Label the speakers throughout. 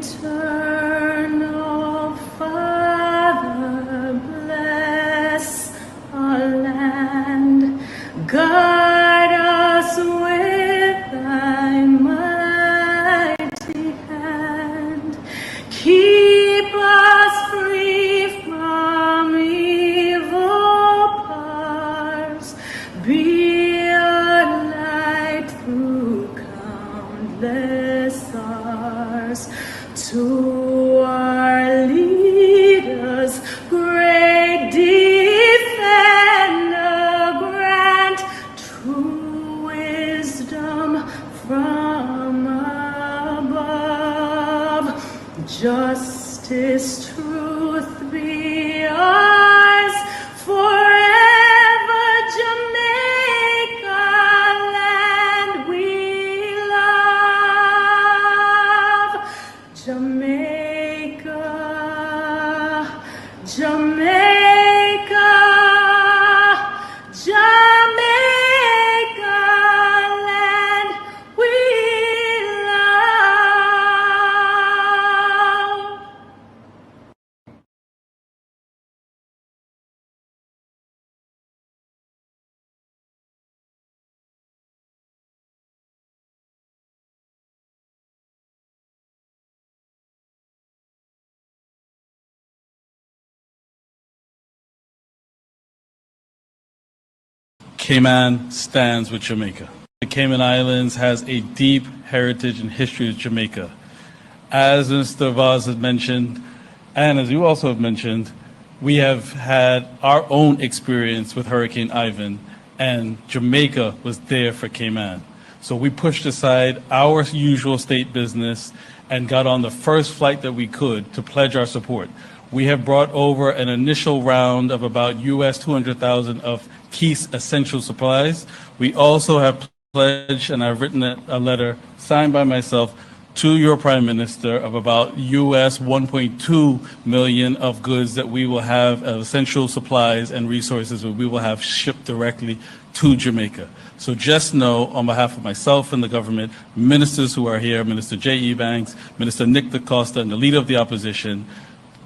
Speaker 1: Eternal Father, bless our land. Guide us with thy mighty hand. Keep us free from evil powers. Be our light through countless hours. To our leaders, great defender, grant true wisdom from above. Justice, truth be ours forever. Jamaica, land we love. Jamaica, Jamaica, Jamaica, land we love.
Speaker 2: Cayman stands with Jamaica. The Cayman Islands has a deep heritage and history with Jamaica. As Mr. Vaz has mentioned, and as you also have mentioned, we have had our own experience with Hurricane Ivan, and Jamaica was there for Cayman. So we pushed aside our usual state business and got on the first flight that we could to pledge our support. We have brought over an initial round of about US 200,000 of key essential supplies. We also have pledged, and I've written a letter signed by myself to your Prime Minister of about US 1.2 million of goods that we will have, essential supplies and resources that we will have shipped directly to Jamaica. So just know, on behalf of myself and the government, ministers who are here, Minister J.E. Banks, Minister Nick DaCosta, and the Leader of the Opposition,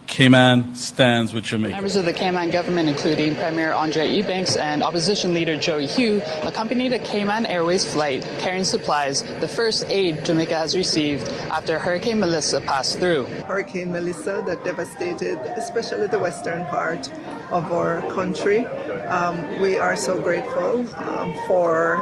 Speaker 2: Cayman stands with Jamaica.
Speaker 3: Members of the Cayman government, including Premier Andre Eubanks and Opposition Leader Joey Hugh, accompanied a Cayman Airways flight carrying supplies, the first aid Jamaica has received after Hurricane Melissa passed through.
Speaker 4: Hurricane Melissa that devastated especially the western part of our country. We are so grateful for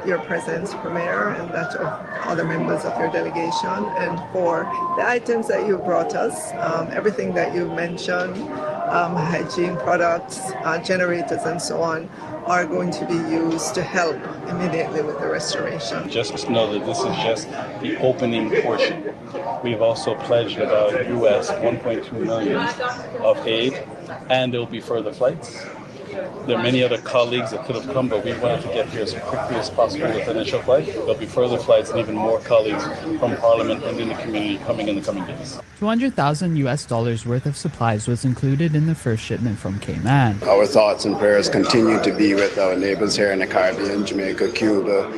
Speaker 4: your presence, Premier, and that of other members of your delegation, and for the items that you brought us, everything that you mentioned, hygiene products, generators, and so on, are going to be used to help immediately with the restoration.
Speaker 2: Just know that this is just the opening portion. We've also pledged about US 1.2 million of aid, and there will be further flights. There are many other colleagues that could have come, but we wanted to get here as quickly as possible with the initial flight. There'll be further flights and even more colleagues from Parliament and in the community coming in the coming days.
Speaker 5: $200,000 worth of supplies was included in the first shipment from Cayman.
Speaker 6: Our thoughts and prayers continue to be with our neighbors here in the Caribbean, Jamaica, Cuba,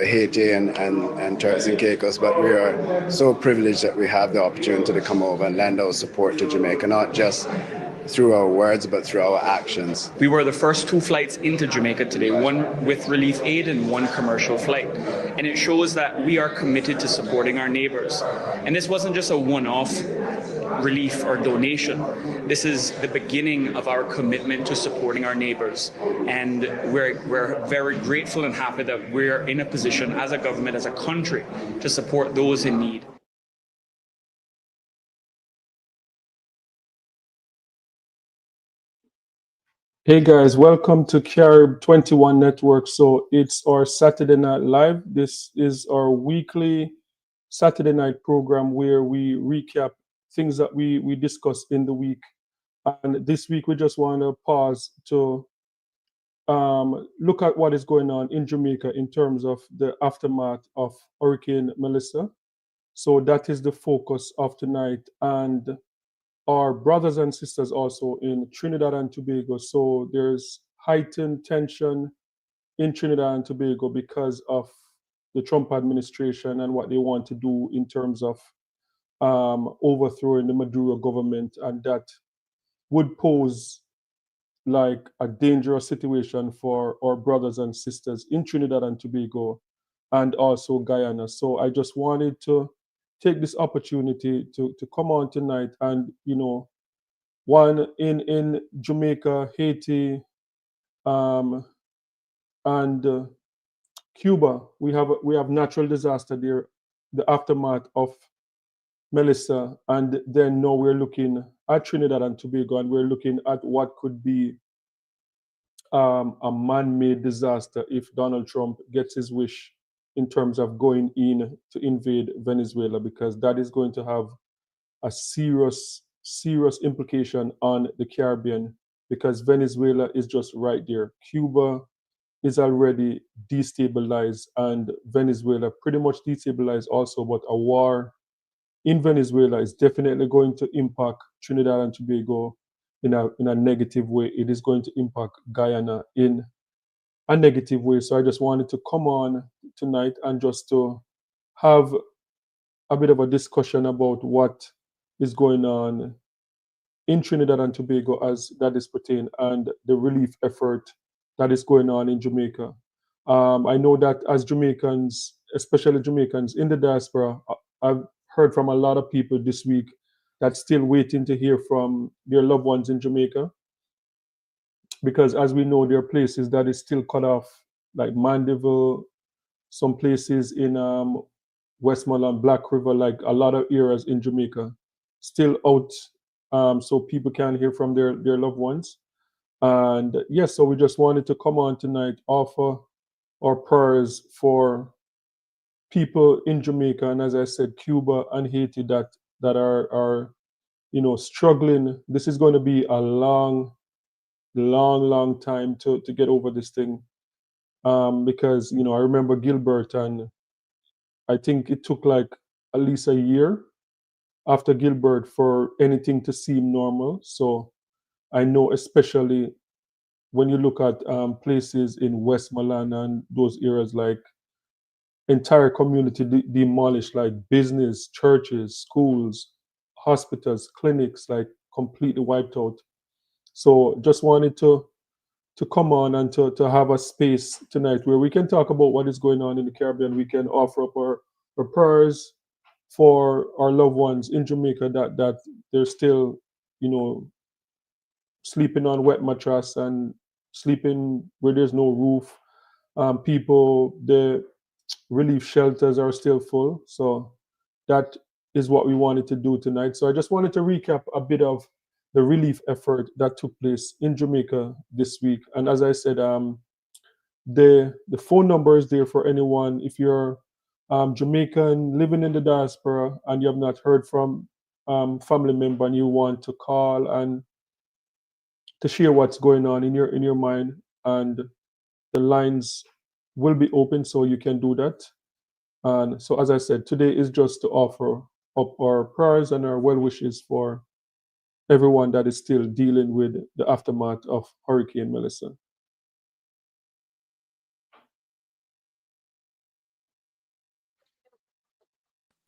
Speaker 6: Haiti, and Turks and Caicos. But we are so privileged that we have the opportunity to come over and lend our support to Jamaica, not just through our words, but through our actions.
Speaker 7: We were the first 2 flights into Jamaica today, one with relief aid and one commercial flight. And it shows that we are committed to supporting our neighbors. And this wasn't just a one-off relief or donation. This is the beginning of our commitment to supporting our neighbors. And we're very grateful and happy that we're in a position as a government, as a country, to support those in need.
Speaker 8: Hey guys, welcome to Carib 21 Network. So it's our Saturday Night Live. This is our weekly Saturday night program where we recap things that we discuss in the week. And this week we just want to pause to look at what is going on in Jamaica in terms of the aftermath of Hurricane Melissa. So that is the focus of tonight. And our brothers and sisters also in Trinidad and Tobago. So there's heightened tension in Trinidad and Tobago because of the Trump administration and what they want to do in terms of overthrowing the Maduro government, and that would pose like a dangerous situation for our brothers and sisters in Trinidad and Tobago and also Guyana. So I just wanted to take this opportunity to come on tonight and, one in Jamaica, Haiti, and Cuba, we have natural disaster there, the aftermath of Melissa, and then now we're looking at Trinidad and Tobago, and we're looking at what could be a man-made disaster if Donald Trump gets his wish in terms of going in to invade Venezuela, because that is going to have a serious implication on the Caribbean, because Venezuela is just right there. Cuba is already destabilized, and Venezuela pretty much destabilized also, but a war in Venezuela is definitely going to impact Trinidad and Tobago in a negative way. It is going to impact Guyana in a negative way. So I just wanted to come on tonight and just to have a bit of a discussion about what is going on in Trinidad and Tobago as that is pertained, and the relief effort that is going on in Jamaica. I know that as Jamaicans, especially Jamaicans in the diaspora, I've heard from a lot of people this week that's still waiting to hear from their loved ones in Jamaica, because as we know, there are places that is still cut off, like Mandeville, some places in Westmoreland, Black River, like a lot of areas in Jamaica, still out, so people can hear from their loved ones. And yes, so we just wanted to come on tonight, offer our prayers for people in Jamaica, and as I said, Cuba and Haiti that are struggling. This is going to be a long time to get over this thing, because I remember Gilbert, and I think it took like at least a year after Gilbert for anything to seem normal. So I know, especially when you look at places in Westmoreland and those areas, like entire community demolished, like business, churches, schools, hospitals, clinics, like completely wiped out. So just wanted to come on and to have a space tonight where we can talk about what is going on in the Caribbean. We can offer up our prayers for our loved ones in Jamaica that they're still, sleeping on wet mattress and sleeping where there's no roof. The relief shelters are still full. So that is what we wanted to do tonight. So I just wanted to recap a bit of the relief effort that took place in Jamaica this week. And as I said, the phone number is there for anyone. If you're Jamaican living in the diaspora and you have not heard from family member and you want to call and to share what's going on in your mind, and the lines will be open so you can do that. And so, as I said, today is just to offer up our prayers and our well wishes for everyone that is still dealing with the aftermath of Hurricane Melissa.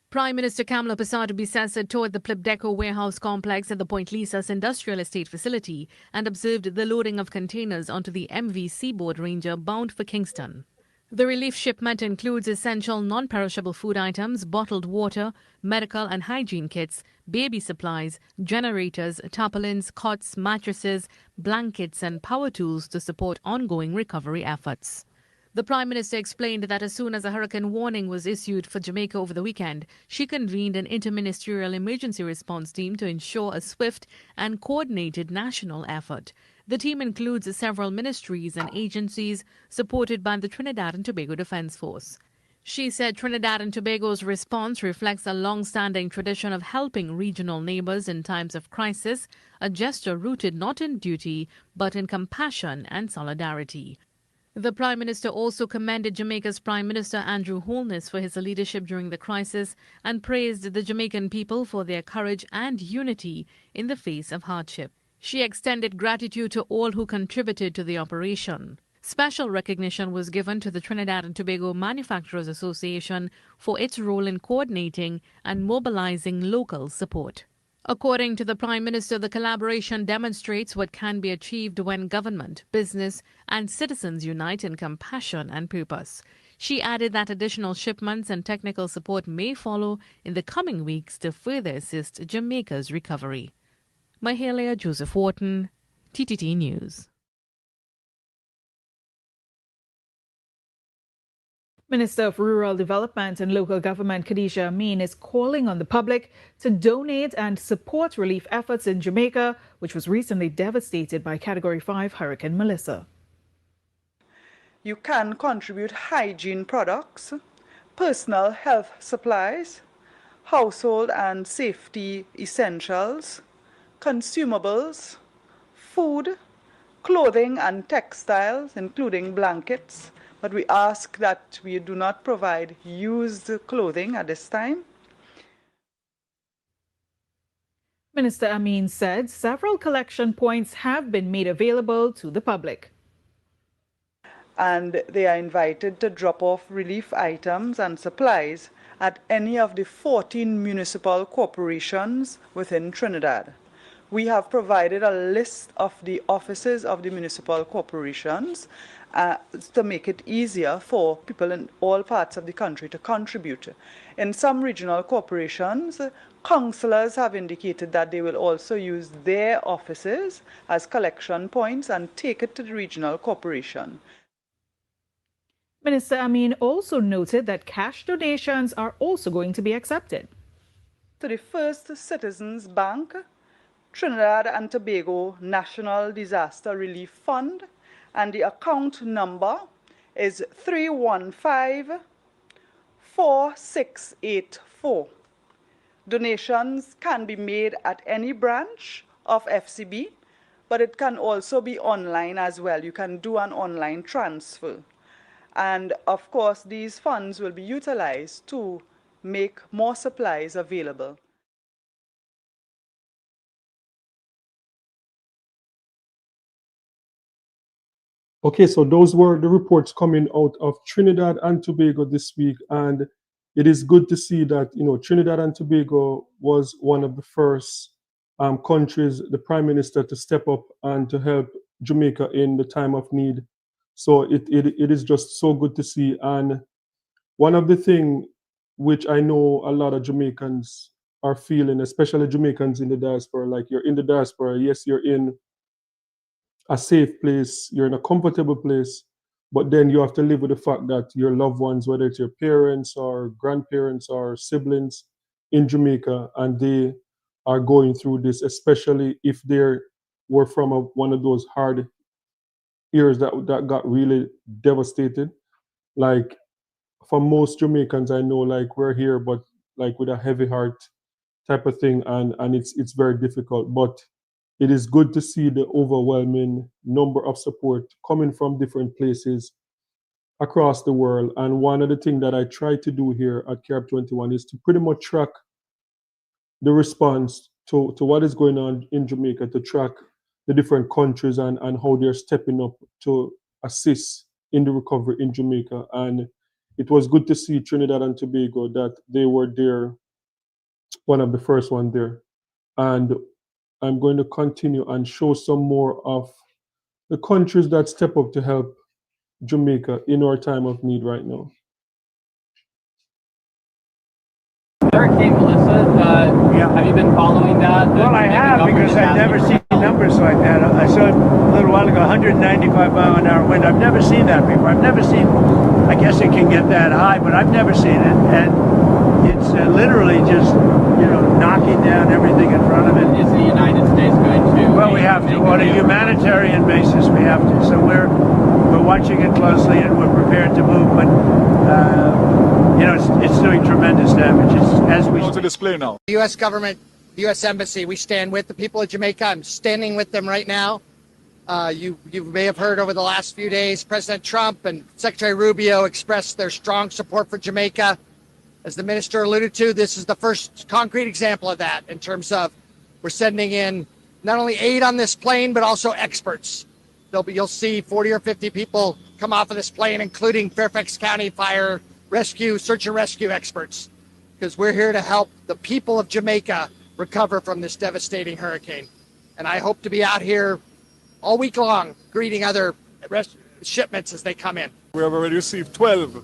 Speaker 9: Prime Minister Kamala Persad censored toured the Plibdeco warehouse complex at the Point Lisas industrial estate facility and observed the loading of containers onto the MV Seaboard Ranger bound for Kingston. The relief shipment includes essential non-perishable food items, bottled water, medical and hygiene kits, baby supplies, generators, tarpaulins, cots, mattresses, blankets and power tools to support ongoing recovery efforts. The Prime Minister explained that as soon as a hurricane warning was issued for Jamaica over the weekend, she convened an interministerial emergency response team to ensure a swift and coordinated national effort. The team includes several ministries and agencies supported by the Trinidad and Tobago Defence Force. She said Trinidad and Tobago's response reflects a long-standing tradition of helping regional neighbours in times of crisis, a gesture rooted not in duty but in compassion and solidarity. The Prime Minister also commended Jamaica's Prime Minister Andrew Holness for his leadership during the crisis and praised the Jamaican people for their courage and unity in the face of hardship. She extended gratitude to all who contributed to the operation. Special recognition was given to the Trinidad and Tobago Manufacturers Association for its role in coordinating and mobilizing local support. According to the Prime Minister, the collaboration demonstrates what can be achieved when government, business, and citizens unite in compassion and purpose. She added that additional shipments and technical support may follow in the coming weeks to further assist Jamaica's recovery. Mahalia Joseph Wharton, TTT News.
Speaker 10: Minister of Rural Development and Local Government Khadija Amin is calling on the public to donate and support relief efforts in Jamaica, which was recently devastated by Category 5 Hurricane Melissa.
Speaker 11: You can contribute hygiene products, personal health supplies, household and safety essentials, consumables, food, clothing and textiles, including blankets, but we ask that we do not provide used clothing at this time.
Speaker 10: Minister Amin said several collection points have been made available to the public.
Speaker 11: And they are invited to drop off relief items and supplies at any of the 14 municipal corporations within Trinidad. We have provided a list of the offices of the municipal corporations to make it easier for people in all parts of the country to contribute. In some regional corporations, councillors have indicated that they will also use their offices as collection points and take it to the regional corporation.
Speaker 10: Minister Amin also noted that cash donations are also going to be accepted.
Speaker 11: To the First Citizens Bank, Trinidad and Tobago National Disaster Relief Fund, and the account number is 315-4684. Donations can be made at any branch of FCB, but it can also be online as well. You can do an online transfer. And of course, these funds will be utilized to make more supplies available.
Speaker 8: Okay, so those were the reports coming out of Trinidad and Tobago this week, and it is good to see that, you know, Trinidad and Tobago was one of the first countries, the Prime Minister, to step up and to help Jamaica in the time of need. So it is just so good to see. And one of the things which I know a lot of Jamaicans are feeling, especially Jamaicans in the diaspora, like you're in the diaspora, yes, you're in a safe place, you're in a comfortable place, but then you have to live with the fact that your loved ones, whether it's your parents or grandparents or siblings in Jamaica, and they are going through this, especially if they were from one of those hard years that got really devastated. Like for most Jamaicans, I know, like we're here, but like with a heavy heart type of thing, and it's very difficult. But it is good to see the overwhelming number of support coming from different places across the world. And one of the things that I try to do here at CARB 21 is to pretty much track the response to what is going on in Jamaica, to track the different countries and how they're stepping up to assist in the recovery in Jamaica. And it was good to see Trinidad and Tobago, that they were there, one of the first one there. And I'm going to continue and show some more of the countries that step up to help Jamaica in our time of need right now.
Speaker 12: Hurricane Melissa, have you been following that?
Speaker 13: Well, I have, because I've never seen numbers like that. I saw it a little while ago, 195 mile an hour wind. I've never seen that before. I've never seen, I guess it can get that high, but I've never seen it. And it's literally just, you know, knocking down everything in front of it.
Speaker 12: Is the United States going to?
Speaker 13: Well, we have to. On a humanitarian basis, we have to. So we're watching it closely, and we're prepared to move. But you know, it's doing tremendous damage. It's as we
Speaker 14: to display now.
Speaker 15: The U.S. government, the U.S. Embassy, we stand with the people of Jamaica. I'm standing with them right now. You may have heard over the last few days, President Trump and Secretary Rubio expressed their strong support for Jamaica. As the minister alluded to, this is the first concrete example of that, in terms of we're sending in not only aid on this plane, but also experts you'll see 40 or 50 people come off of this plane, including Fairfax County Fire Rescue, search and rescue experts, because we're here to help the people of Jamaica recover from this devastating hurricane. And I hope to be out here all week long greeting other shipments as they come in.
Speaker 14: We have already received 12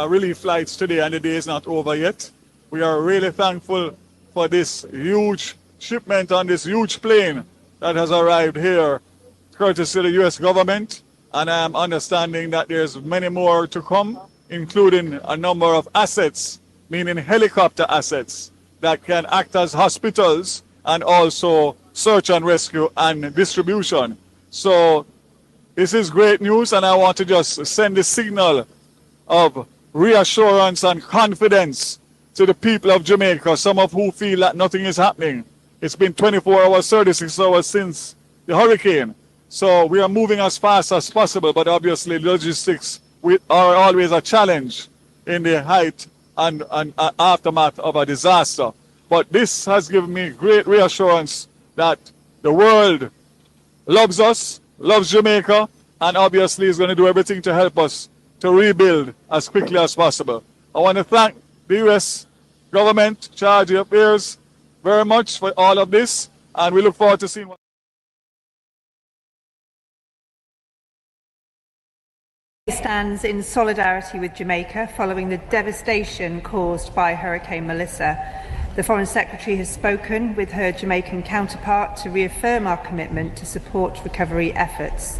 Speaker 14: relief flights today, and the day is not over yet. We are really thankful for this huge shipment on this huge plane that has arrived here, courtesy of the U.S. government. And I'm understanding that there's many more to come, including a number of assets, meaning helicopter assets, that can act as hospitals and also search and rescue and distribution. So this is great news, and I want to just send a signal of reassurance and confidence to the people of Jamaica, some of who feel that nothing is happening. It's been 24 hours, 36 hours since the hurricane. So we are moving as fast as possible, but obviously logistics are always a challenge in the height and aftermath of a disaster. But this has given me great reassurance that the world loves us, loves Jamaica, and obviously is going to do everything to help us to rebuild as quickly as possible. I want to thank the U.S. government, charge of affairs, very much for all of this, and we look forward to seeing what
Speaker 16: stands in solidarity with Jamaica following the devastation caused by Hurricane Melissa. The Foreign Secretary has spoken with her Jamaican counterpart to reaffirm our commitment to support recovery efforts.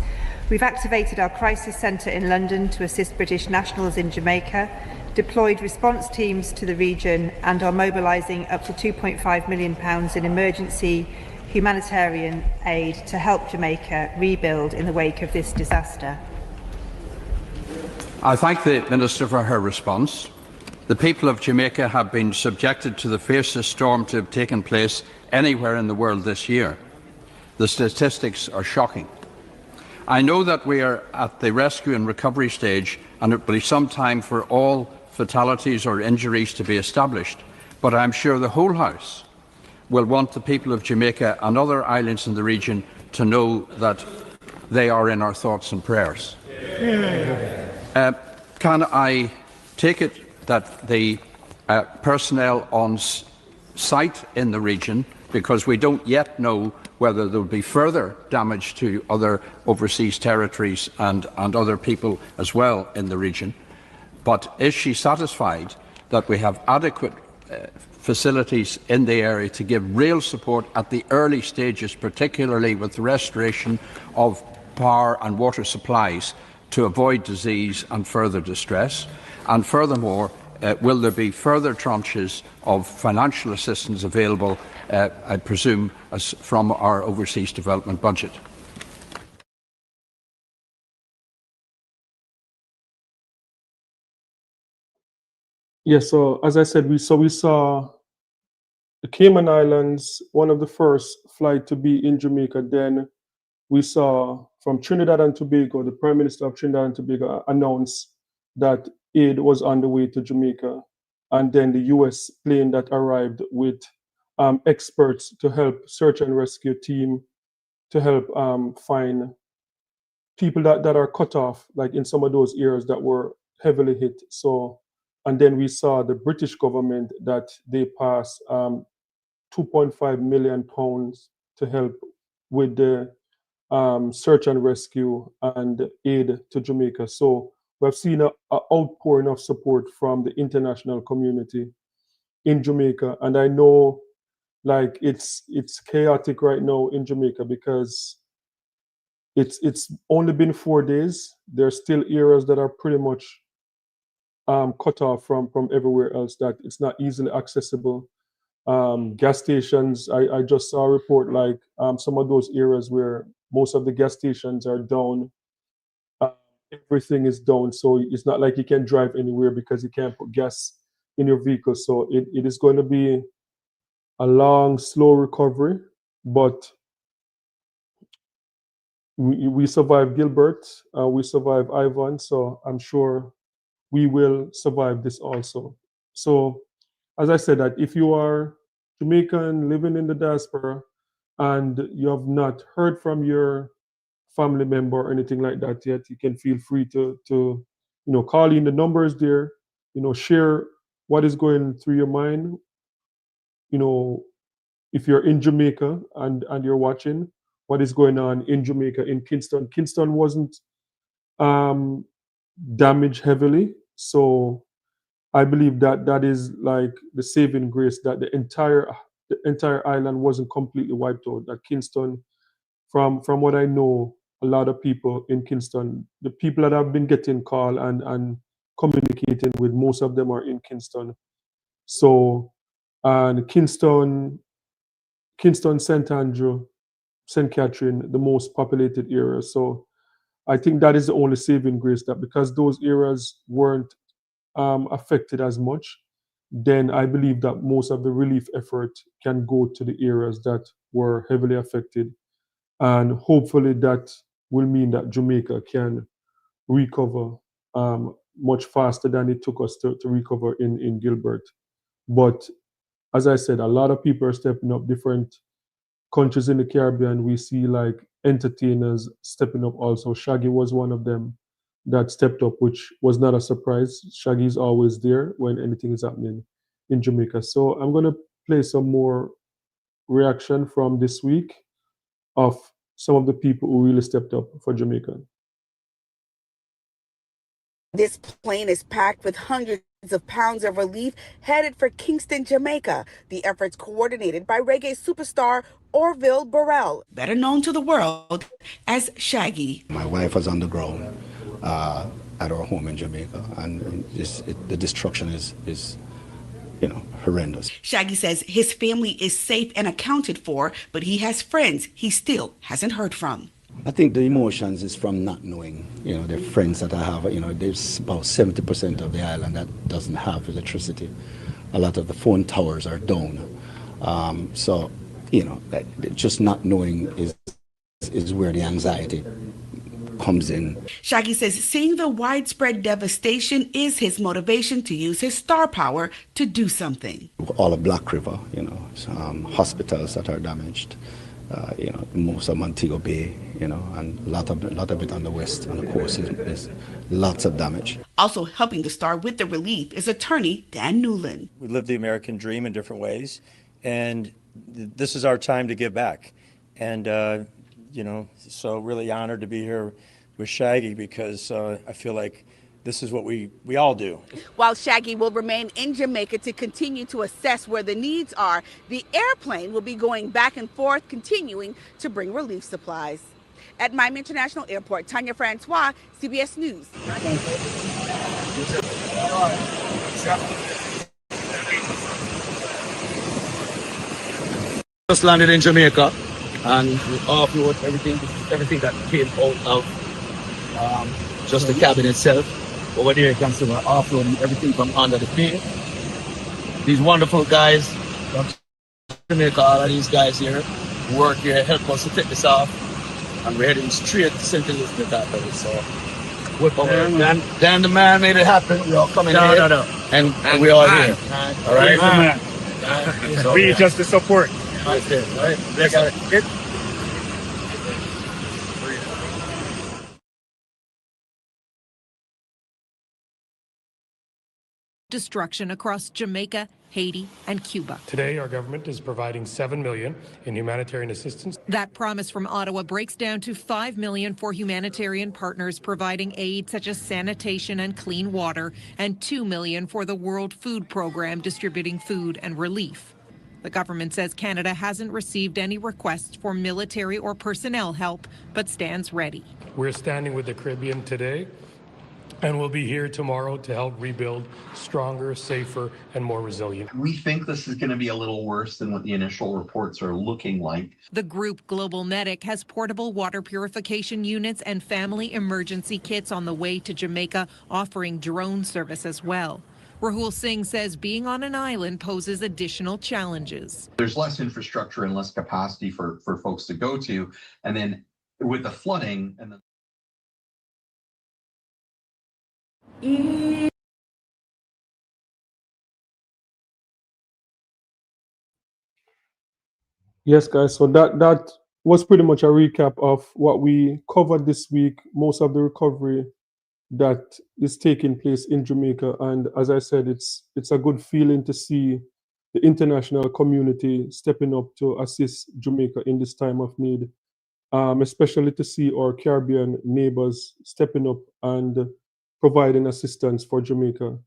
Speaker 16: We've activated our crisis centre in London to assist British nationals in Jamaica, deployed response teams to the region, and are mobilising up to £2.5 million in emergency humanitarian aid to help Jamaica rebuild in the wake of this disaster.
Speaker 17: I thank the Minister for her response. The people of Jamaica have been subjected to the fiercest storm to have taken place anywhere in the world this year. The statistics are shocking. I know that we are at the rescue and recovery stage, and it will be some time for all fatalities or injuries to be established, but I'm sure the whole House will want the people of Jamaica and other islands in the region to know that they are in our thoughts and prayers. Can I take it that the personnel on site in the region, because we don't yet know whether there will be further damage to other overseas territories and other people as well in the region, but is she satisfied that we have adequate facilities in the area to give real support at the early stages, particularly with the restoration of power and water supplies, to avoid disease and further distress? And furthermore, will there be further tranches of financial assistance available, I presume, from our overseas development budget?
Speaker 8: Yes, so as I said, we saw the Cayman Islands, one of the first flight to be in Jamaica. Then we saw from Trinidad and Tobago, the Prime Minister of Trinidad and Tobago announced that aid was on the way to Jamaica. And then the US plane that arrived with experts to help search and rescue team to help find people that are cut off, like in some of those areas that were heavily hit. So, and then we saw the British government that they passed £2.5 million to help with the search and rescue and aid to Jamaica. So we've seen an outpouring of support from the international community in Jamaica. And I know like it's chaotic right now in Jamaica because it's only been 4 days. There's still areas that are pretty much cut off from everywhere else, that it's not easily accessible. Gas stations, I just saw a report like some of those areas where most of the gas stations are down. Everything is down, so it's not like you can drive anywhere because you can't put gas in your vehicle. So it is going to be a long, slow recovery, but we survived Gilbert, we survived Ivan, so I'm sure we will survive this also. So as I said, that if you are Jamaican living in the diaspora and you have not heard from your family member or anything like that yet, you can feel free to call in. The numbers there, share what is going through your mind. If you're in Jamaica and you're watching, what is going on in Jamaica, in Kingston. Kingston wasn't damaged heavily, so I believe that is like the saving grace, that the entire island wasn't completely wiped out. That Kingston, from what I know, a lot of people in Kingston, the people that I've been getting call and communicating with, most of them are in Kingston. So, and Kingston, St. Andrew, St. Catherine, the most populated area. So I think that is the only saving grace, that because those areas weren't affected as much, then I believe that most of the relief effort can go to the areas that were heavily affected. And hopefully that will mean that Jamaica can recover much faster than it took us to recover in Gilbert. But as I said, a lot of people are stepping up. Different countries in the Caribbean, we see like entertainers stepping up also. Shaggy was one of them that stepped up, which was not a surprise. Shaggy is always there when anything is happening in Jamaica. So I'm going to play some more reaction from this week of some of the people who really stepped up for Jamaica.
Speaker 18: This plane is packed with hundreds of pounds of relief headed for Kingston, Jamaica. The efforts coordinated by reggae superstar Orville Burrell, better known to the world as Shaggy.
Speaker 19: My wife was on the ground at our home in Jamaica, and the destruction is horrendous.
Speaker 18: Shaggy says his family is safe and accounted for, but he has friends he still hasn't heard from.
Speaker 19: I think the emotions is from not knowing, the friends that I have, there's about 70% of the island that doesn't have electricity. A lot of the phone towers are down. So, just not knowing is where the anxiety comes in.
Speaker 18: Shaggy says seeing the widespread devastation is his motivation to use his star power to do something.
Speaker 19: All of Black River, hospitals that are damaged. Most of Montego Bay, and a lot of it on the west, and of course is lots of damage.
Speaker 18: Also helping the star with the relief is attorney Dan Newland.
Speaker 20: We live the American dream in different ways, and this is our time to give back. And, so really honored to be here with Shaggy, because I feel like this is what we all do.
Speaker 18: While Shaggy will remain in Jamaica to continue to assess where the needs are, the airplane will be going back and forth, continuing to bring relief supplies. At Miami International Airport, Tanya Francois, CBS News.
Speaker 21: Just landed in Jamaica, and we offload everything that came out of just the cabin itself. Over there you can see we're offloading everything from under the plane. These wonderful guys from Jamaica, all of these guys here work here, help us to take this off, and we're heading straight to St. Elizabeth after this. So we're coming. Dan the man made it happen. We're all coming here. No. And we're all here. All right? So,
Speaker 22: we just the support.
Speaker 20: Right there, right? Let's get
Speaker 23: destruction across Jamaica, Haiti, and Cuba.
Speaker 22: Today, our government is providing $7 million in humanitarian assistance.
Speaker 23: That promise from Ottawa breaks down to $5 million for humanitarian partners providing aid such as sanitation and clean water, and $2 million for the World Food Program distributing food and relief. The government says Canada hasn't received any requests for military or personnel help, but stands ready.
Speaker 22: We're standing with the Caribbean today, and we'll be here tomorrow to help rebuild stronger, safer, and more resilient.
Speaker 24: We think this is going to be a little worse than what the initial reports are looking like.
Speaker 23: The group Global Medic has portable water purification units and family emergency kits on the way to Jamaica, offering drone service as well. Rahul Singh says being on an island poses additional challenges.
Speaker 24: There's less infrastructure and less capacity for folks to go to. And then with the flooding and the
Speaker 8: Yes, guys. So that was pretty much a recap of what we covered this week, most of the recovery that is taking place in Jamaica. And as I said, it's a good feeling to see the international community stepping up to assist Jamaica in this time of need, especially to see our Caribbean neighbors stepping up and providing assistance for Jamaica.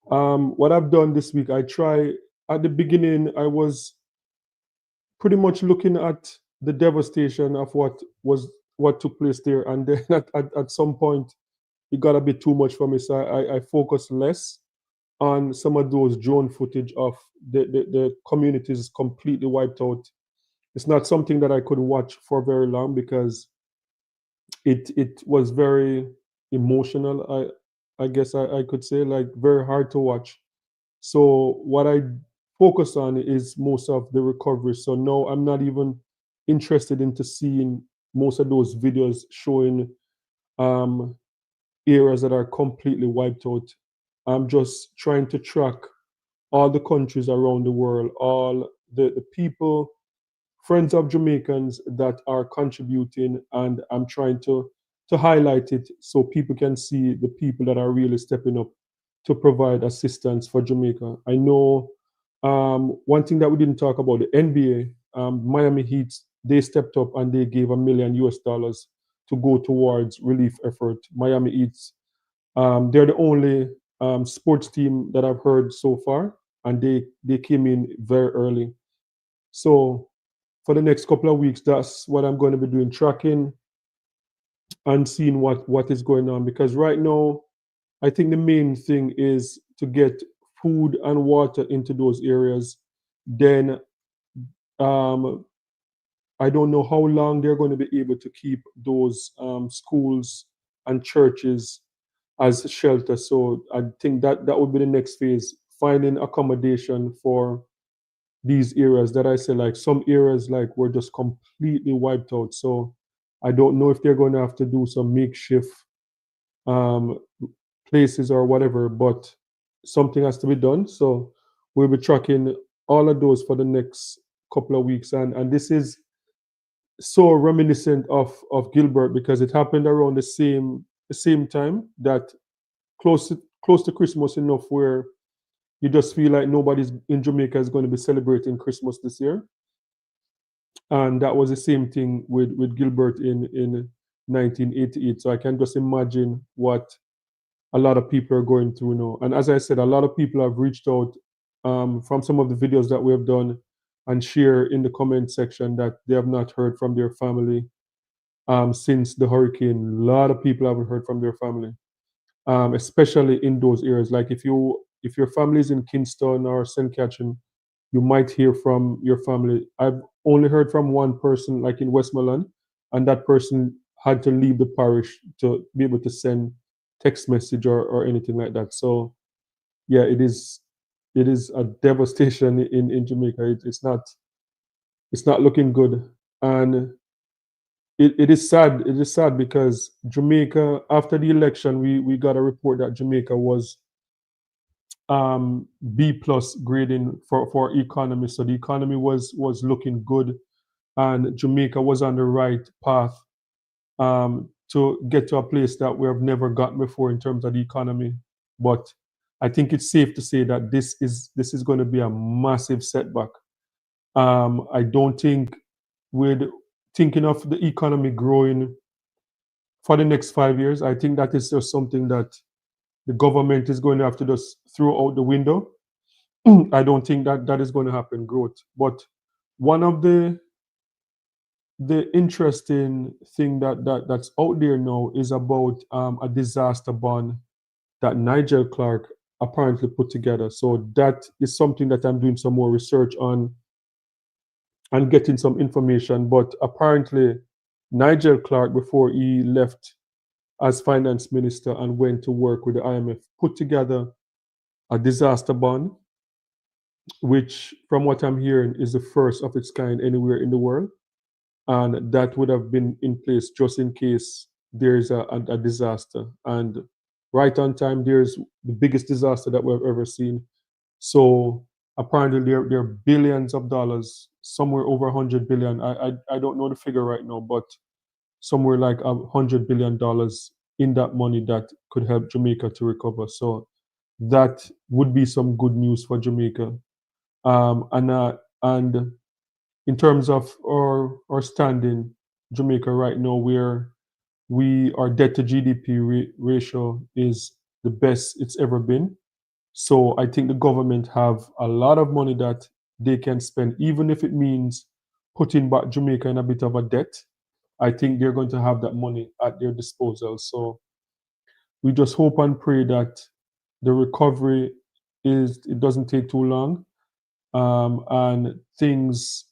Speaker 8: What I've done this week, at the beginning, I was pretty much looking at the devastation of what took place there. And then at some point, it got a bit too much for me. So I focused less on some of those drone footage of the communities completely wiped out. It's not something that I could watch for very long because it was very emotional. I guess I could say, like, very hard to watch. So what I focus on is most of the recovery. So no, I'm not even interested into seeing most of those videos showing areas that are completely wiped out. I'm just trying to track all the countries around the world, all the people, friends of Jamaicans that are contributing, and I'm trying to highlight it so people can see the people that are really stepping up to provide assistance for Jamaica. I know one thing that we didn't talk about, the NBA, Miami Heat, they stepped up and they gave $1 million to go towards relief effort. Miami Heat, they're the only sports team that I've heard so far, and they came in very early. So for the next couple of weeks, that's what I'm going to be doing, tracking and seeing what is going on. Because right now, I think the main thing is to get food and water into those areas. Then I don't know how long they're going to be able to keep those schools and churches as shelter. So I think that would be the next phase, finding accommodation for these areas that I say, like some areas like were just completely wiped out. So I don't know if they're going to have to do some makeshift places or whatever, but something has to be done. So we'll be tracking all of those for the next couple of weeks. And this is so reminiscent of Gilbert because it happened around the same time, that close to Christmas enough where you just feel like nobody's in Jamaica is going to be celebrating Christmas this year. And that was the same thing with Gilbert in 1988. So I can just imagine what a lot of people are going through now. And as I said, a lot of people have reached out from some of the videos that we have done and share in the comment section that they have not heard from their family since the hurricane. A lot of people haven't heard from their family, especially in those areas. Like if your family is in Kingston or St. Catherine, you might hear from your family. I've only heard from one person, like in Westmoreland, and that person had to leave the parish to be able to send text message or anything like that. So yeah, it is a devastation in Jamaica. It's not looking good. And it is sad. It is sad because Jamaica, after the election, we got a report that Jamaica was B plus grading for economy. So the economy was looking good, and Jamaica was on the right path to get to a place that we have never gotten before in terms of the economy. But I think it's safe to say that this is going to be a massive setback. I don't think, with thinking of the economy growing for the next 5 years, I think that is just something that the government is going to have to just throw out the window. I don't think that is going to happen, growth. But one of the interesting thing that's out there now is about a disaster bond that Nigel Clark apparently put together. So that is something that I'm doing some more research on and getting some information. But apparently, Nigel Clark, before he left as finance minister and went to work with the IMF, put together a disaster bond, which, from what I'm hearing, is the first of its kind anywhere in the world. And that would have been in place just in case there's a disaster. And right on time, there's the biggest disaster that we've ever seen. So apparently there are billions of dollars, somewhere over 100 billion. I don't know the figure right now, but somewhere like $100 billion in that money that could help Jamaica to recover. So that would be some good news for Jamaica. And in terms of our standing, Jamaica right now, our debt to GDP ratio is the best it's ever been. So I think the government have a lot of money that they can spend, even if it means putting back Jamaica in a bit of a debt. I think they're going to have that money at their disposal. So we just hope and pray that the recovery it doesn't take too long, and things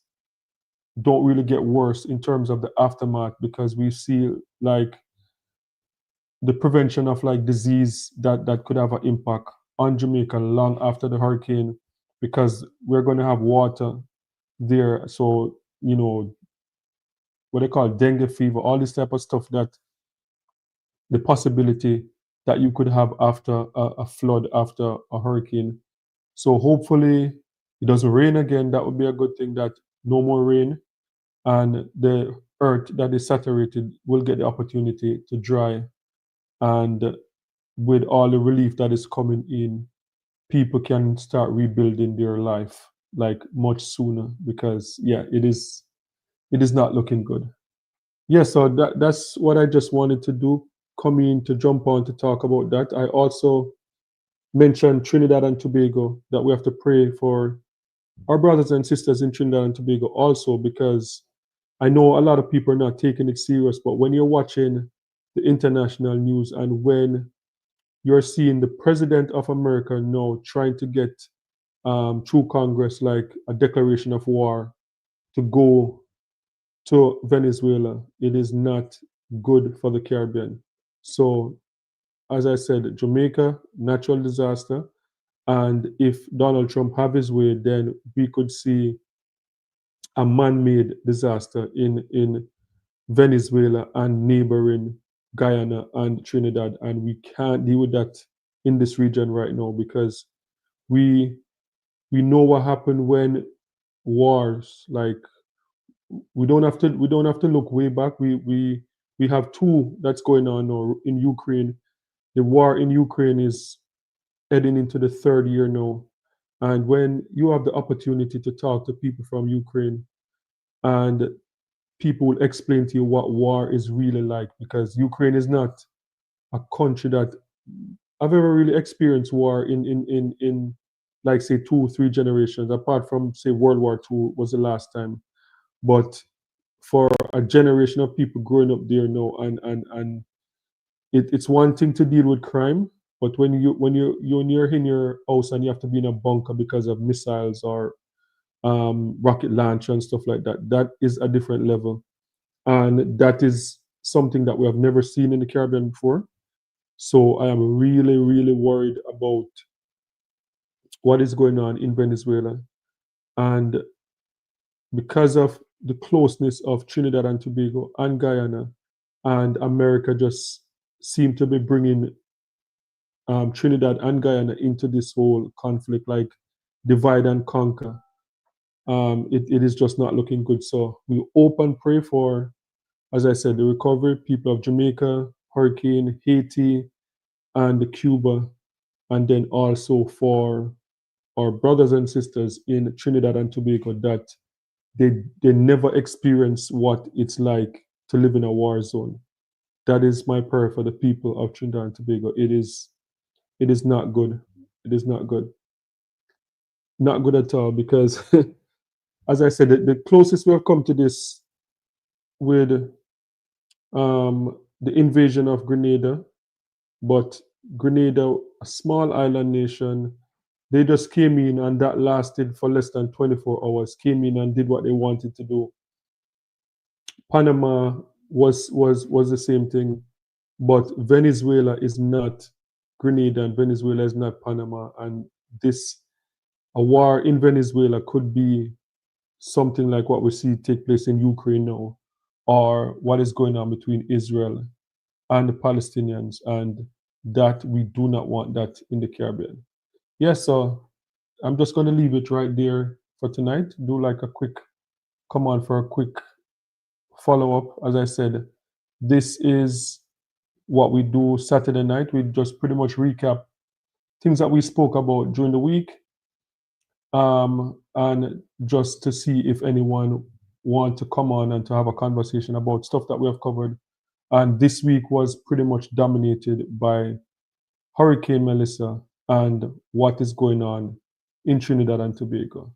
Speaker 8: don't really get worse in terms of the aftermath, because we see like the prevention of like disease that could have an impact on Jamaica long after the hurricane, because we're going to have water there. So, what they call dengue fever, all this type of stuff, that the possibility that you could have after a flood, after a hurricane. So hopefully it doesn't rain again. That would be a good thing, that no more rain, and the earth that is saturated will get the opportunity to dry. And with all the relief that is coming in, people can start rebuilding their life like much sooner, because it is not looking good. So that's what I just wanted to do, come in to jump on to talk about that. I also mentioned Trinidad and Tobago, that we have to pray for our brothers and sisters in Trinidad and Tobago also, because I know a lot of people are not taking it serious, but when you're watching the international news, and when you're seeing the president of America now trying to get through Congress like a declaration of war to go to Venezuela, it is not good for the Caribbean. So, as I said, Jamaica, natural disaster. And if Donald Trump have his way, then we could see a man-made disaster in Venezuela and neighboring Guyana and Trinidad. And we can't deal with that in this region right now, because we know what happened when wars, like, we don't have to look way back. We have two that's going on now in Ukraine. The war in Ukraine is heading into the third year now. And when you have the opportunity to talk to people from Ukraine, and people will explain to you what war is really like, because Ukraine is not a country that I've ever really experienced war in like, say, 2 or 3 generations, apart from, say, World War II was the last time. But for a generation of people growing up there now, and it's one thing to deal with crime, but when you're in your house and you have to be in a bunker because of missiles or rocket launcher and stuff like that, that is a different level. And that is something that we have never seen in the Caribbean before. So I am really, really worried about what is going on in Venezuela. And because of the closeness of Trinidad and Tobago and Guyana, and America just seem to be bringing Trinidad and Guyana into this whole conflict, like divide and conquer. It is just not looking good. So we hope and pray for, as I said, the recovery, people of Jamaica, Hurricane, Haiti, and Cuba, and then also for our brothers and sisters in Trinidad and Tobago, that they never experience what it's like to live in a war zone. That is my prayer for the people of Trinidad and Tobago. It is not good. It is not good. Not good at all, because as I said, the closest we have come to this with the invasion of Grenada, but Grenada, a small island nation, they just came in, and that lasted for less than 24 hours, came in and did what they wanted to do. Panama was the same thing, but Venezuela is not Grenada, and Venezuela is not Panama. And a war in Venezuela could be something like what we see take place in Ukraine now, or what is going on between Israel and the Palestinians, and that we do not want that in the Caribbean. So I'm just going to leave it right there for tonight. Do like a quick, come on for a quick follow-up. As I said, this is what we do Saturday night. We just pretty much recap things that we spoke about during the week, and just to see if anyone want to come on and to have a conversation about stuff that we have covered. And this week was pretty much dominated by Hurricane Melissa and what is going on in Trinidad and Tobago.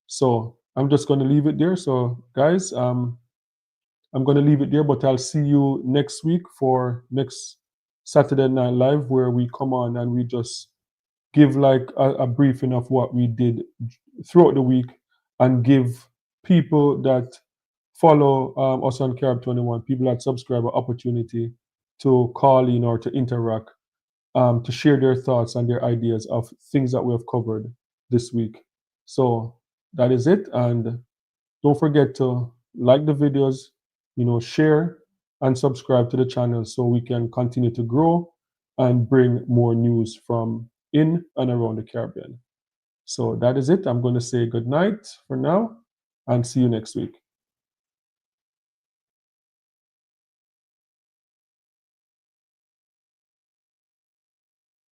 Speaker 8: So I'm just going to leave it there. So guys, I'm going to leave it there, but I'll see you next week for next Saturday Night Live, where we come on and we just give like a briefing of what we did throughout the week and give people that follow us on Carib 21, people that subscribe, an opportunity to call in or to interact, to share their thoughts and their ideas of things that we have covered this week. So that is it. And don't forget to like the videos, share and subscribe to the channel so we can continue to grow and bring more news from in and around the Caribbean. So that is it. I'm going to say good night for now and see you next week.